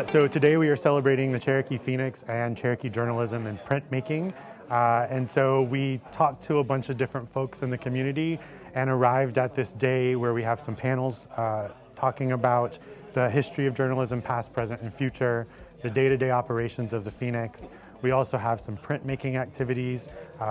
So today we are celebrating the Cherokee Phoenix and Cherokee journalism and printmaking. And so we talked to a bunch of different folks in the community and arrived at this day where we have some panels talking about the history of journalism, past, present, and future, the day-to-day operations of the Phoenix. We also have some printmaking activities.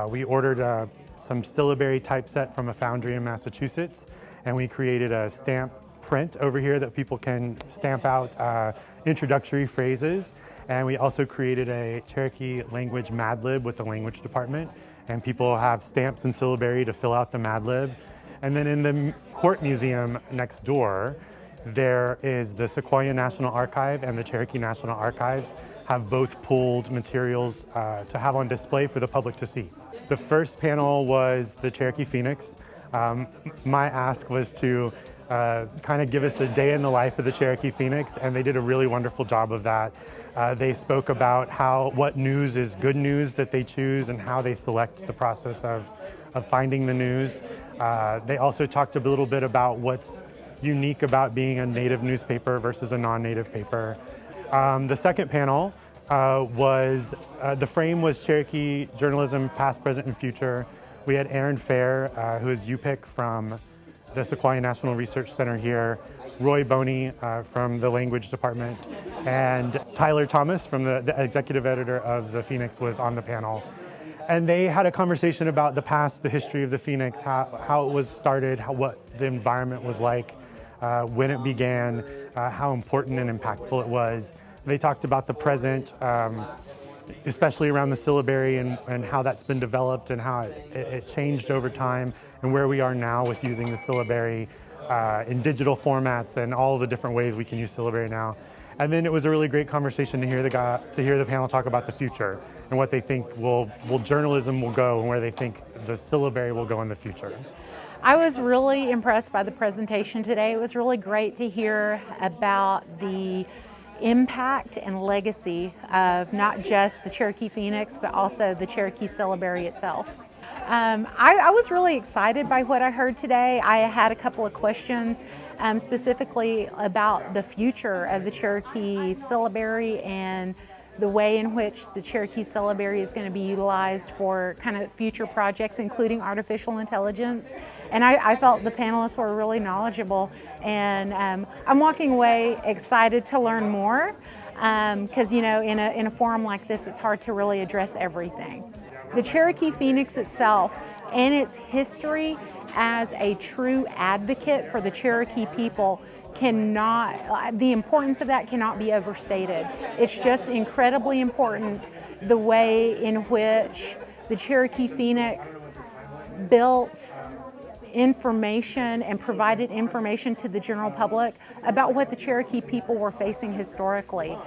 We ordered some syllabary typeset from a foundry in Massachusetts, and we created a stamp print over here that people can stamp out introductory phrases. And we also created a Cherokee language Mad Lib with the language department, and people have stamps and syllabary to fill out the Mad Lib. And then in the Court Museum next door, there is the Sequoia National Archive and the Cherokee National Archives have both pulled materials to have on display for the public to see. The first panel was the Cherokee Phoenix. My ask was to kind of give us a day in the life of the Cherokee Phoenix, and they did a really wonderful job of that. They spoke about what news is good news that they choose and how they select the process of finding the news. They also talked a little bit about what's unique about being a native newspaper versus a non-native paper. The second panel was, the frame was Cherokee journalism, past, present, and future. We had Aaron Fair, who is UPIC from the Sequoia National Research Center here, Roy Boney from the language department, and Tyler Thomas from the executive editor of the Phoenix was on the panel. And they had a conversation about the past, the history of the Phoenix, how it was started, what the environment was like, when it began, how important and impactful it was. They talked about the present, especially around the syllabary and how that's been developed and how it changed over time, and where we are now with using the syllabary in digital formats and all the different ways we can use syllabary now. And then it was a really great conversation to hear the panel talk about the future and what they think journalism will go and where they think the syllabary will go in the future. I was really impressed by the presentation today. It was really great to hear about the impact and legacy of not just the Cherokee Phoenix, but also the Cherokee syllabary itself. I was really excited by what I heard today. I had a couple of questions specifically about the future of the Cherokee syllabary and the way in which the Cherokee syllabary is going to be utilized for kind of future projects, including artificial intelligence. And I felt the panelists were really knowledgeable, and I'm walking away excited to learn more because in a forum like this, it's hard to really address everything. The Cherokee Phoenix itself and its history as a true advocate for the Cherokee people the importance of that cannot be overstated. It's just incredibly important the way in which the Cherokee Phoenix built information and provided information to the general public about what the Cherokee people were facing historically.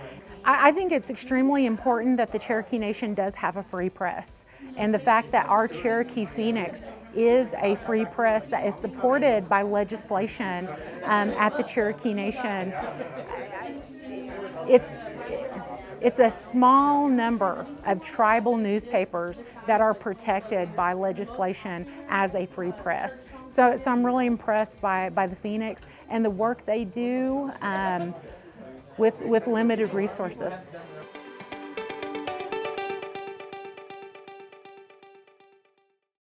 I think it's extremely important that the Cherokee Nation does have a free press, and the fact that our Cherokee Phoenix is a free press that is supported by legislation at the Cherokee Nation. It's a small number of tribal newspapers that are protected by legislation as a free press. So I'm really impressed by the Phoenix and the work they do with limited resources.